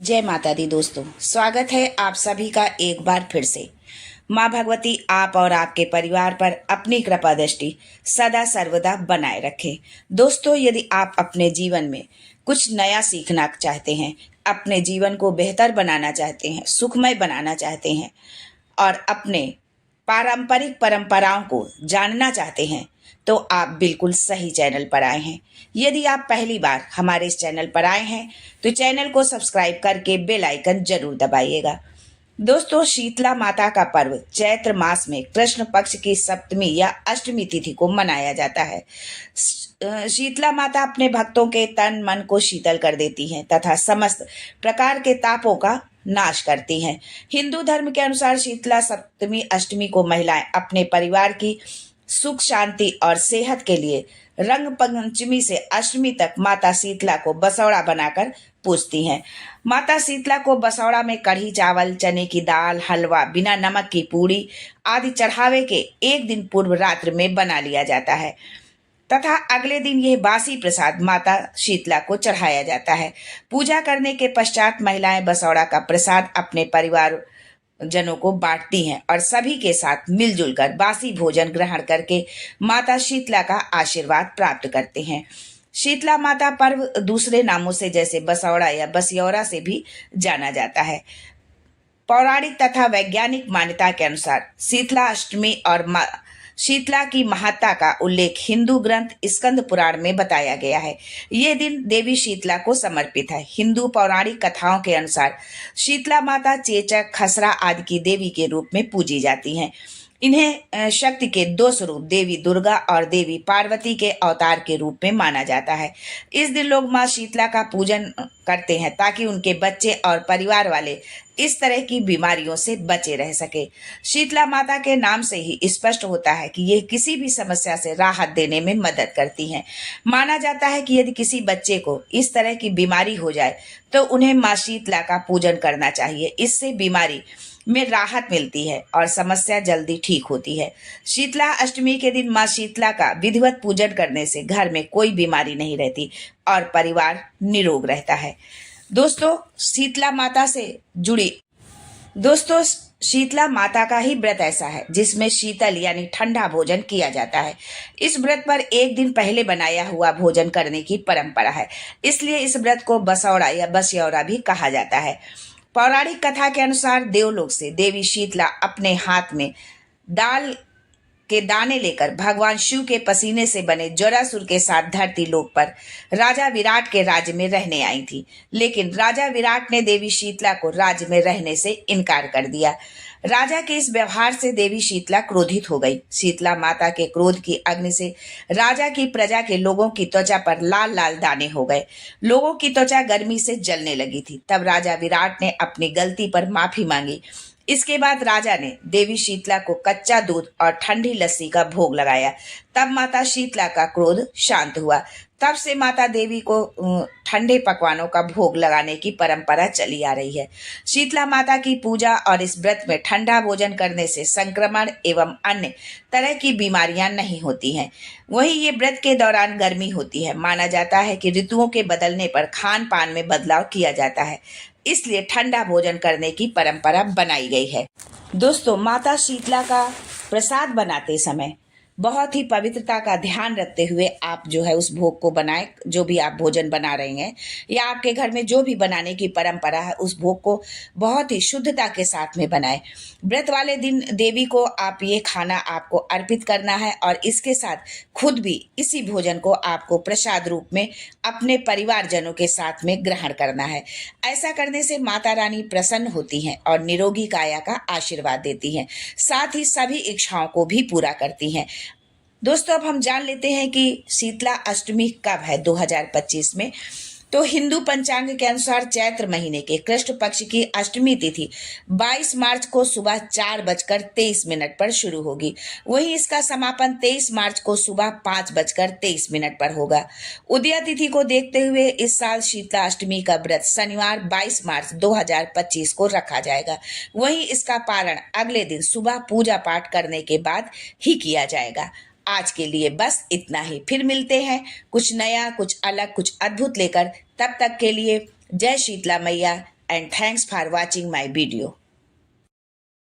जय माता दी दोस्तों, स्वागत है आप सभी का एक बार फिर से। माँ भगवती आप और आपके परिवार पर अपनी कृपा दृष्टि सदा सर्वदा बनाए रखे। दोस्तों, यदि आप अपने जीवन में कुछ नया सीखना चाहते हैं, अपने जीवन को बेहतर बनाना चाहते हैं, सुखमय बनाना चाहते हैं और अपने पारंपरिक परंपराओं को जानना चाहते हैं, तो आप बिल्कुल सही चैनल पर आए हैं। यदि आप पहली बार हमारे इस चैनल पर आए हैं तो चैनल को सब्सक्राइब करके बेल आइकन जरूर दबाइएगा। दोस्तों, शीतला माता का पर्व चैत्र मास में कृष्ण पक्ष की सप्तमी या अष्टमी तिथि को मनाया जाता है। शीतला माता अपने भक्तों के तन मन को शीतल कर देती हैं तथा समस्त प्रकार के तापों का नाश करती हैं। हिंदू धर्म के अनुसार शीतला सप्तमी अष्टमी को महिलाएं अपने परिवार की सुख शांति और सेहत के लिए रंग पंचमी से अष्टमी तक माता शीतला को बसौड़ा बनाकर पूजती हैं। माता शीतला को बसौड़ा में कढ़ी चावल, चने की दाल, हलवा, बिना नमक की पूड़ी आदि चढ़ावे के एक दिन पूर्व रात्र में बना लिया जाता है तथा अगले दिन यह बासी प्रसाद माता शीतला को चढ़ाया जाता है। पूजा करने के पश्चात महिलाएं बसौड़ा का प्रसाद अपने परिवार जनों को बांटती हैं और सभी के साथ मिलजुल कर बासी भोजन ग्रहण करके माता शीतला का आशीर्वाद प्राप्त करते हैं। शीतला माता पर्व दूसरे नामों से जैसे बसौड़ा या बसियौरा से भी जाना जाता है। पौराणिक तथा वैज्ञानिक मान्यता के अनुसार शीतला अष्टमी और शीतला की महत्ता का उल्लेख हिंदू ग्रंथ स्कंद पुराण में बताया गया है। यह दिन देवी शीतला को समर्पित है। हिंदू पौराणिक कथाओं के अनुसार शीतला माता चेचक, खसरा आदि की देवी के रूप में पूजी जाती हैं। इन्हें शक्ति के दो स्वरूप देवी दुर्गा और देवी पार्वती के अवतार के रूप में माना जाता है। इस दिन लोग माँ शीतला का पूजन करते हैं ताकि उनके बच्चे और परिवार वाले इस तरह की बीमारियों से बचे रह सके। शीतला माता के नाम से ही स्पष्ट होता है कि यह किसी भी समस्या से राहत देने में मदद करती हैं। माना जाता है कि यदि किसी बच्चे को इस तरह की बीमारी हो जाए तो उन्हें माँ शीतला का पूजन करना चाहिए। इससे बीमारी में राहत मिलती है और समस्या जल्दी ठीक होती है। शीतला अष्टमी के दिन माँ शीतला का विधिवत पूजन करने से घर में कोई बीमारी नहीं रहती और परिवार निरोग रहता है। दोस्तों, शीतला माता का ही व्रत ऐसा है जिसमें शीतल यानी ठंडा भोजन किया जाता है। इस व्रत पर एक दिन पहले बनाया हुआ भोजन करने की परंपरा है, इसलिए इस व्रत को बसौड़ा या बसियौरा भी कहा जाता है। पौराणिक कथा के अनुसार देवलोक से देवी शीतला अपने हाथ में दाल के दाने लेकर भगवान शिव के पसीने से बने जरासुर के साथ धरती लोक पर राजा विराट के राज्य में रहने आई थी, लेकिन राजा विराट ने देवी शीतला को राज्य में रहने से इनकार कर दिया। राजा के इस व्यवहार से देवी शीतला क्रोधित हो गई। शीतला माता के क्रोध की अग्नि से राजा की प्रजा के लोगों की त्वचा पर लाल लाल दाने हो गए। लोगों की त्वचा गर्मी से जलने लगी थी। तब राजा विराट ने अपनी गलती पर माफी मांगी। इसके बाद राजा ने देवी शीतला को कच्चा दूध और ठंडी लस्सी का भोग लगाया। तब माता शीतला का क्रोध शांत हुआ। तब से माता देवी को ठंडे पकवानों का भोग लगाने की परंपरा चली आ रही है। शीतला माता की पूजा और इस व्रत में ठंडा भोजन करने से संक्रमण एवं अन्य तरह की बीमारियां नहीं होती हैं। वहीं ये व्रत के दौरान गर्मी होती है। माना जाता है कि ऋतुओं के बदलने पर खान पान में बदलाव किया जाता है, इसलिए ठंडा भोजन करने की परंपरा बनाई गई है। दोस्तों, माता शीतला का प्रसाद बनाते समय बहुत ही पवित्रता का ध्यान रखते हुए आप जो है उस भोग को बनाएं। जो भी आप भोजन बना रहे हैं या आपके घर में जो भी बनाने की परंपरा है, उस भोग को बहुत ही शुद्धता के साथ में बनाएं। व्रत वाले दिन देवी को आप ये खाना आपको अर्पित करना है और इसके साथ खुद भी इसी भोजन को आपको प्रसाद रूप में अपने परिवारजनों के साथ में ग्रहण करना है। ऐसा करने से माता रानी प्रसन्न होती हैं और निरोगी काया का आशीर्वाद देती हैं, साथ ही सभी इच्छाओं को भी पूरा करती हैं। दोस्तों, अब हम जान लेते हैं कि शीतला अष्टमी कब है 2025 में। तो हिंदू पंचांग के अनुसार चैत्र महीने के कृष्ण पक्ष की अष्टमी तिथि 22 मार्च को सुबह 4:23 पर शुरू होगी। वहीं इसका समापन 23 मार्च को सुबह 5:23 पर होगा। उदया तिथि को देखते हुए इस साल शीतला अष्टमी का व्रत शनिवार 22 मार्च 2025 को रखा जाएगा। वहीं इसका पारण अगले दिन सुबह पूजा पाठ करने के बाद ही किया जाएगा। आज के लिए बस इतना ही। फिर मिलते हैं कुछ नया, कुछ अलग, कुछ अद्भुत लेकर। तब तक के लिए जय शीतला मैया, and thanks for watching my video.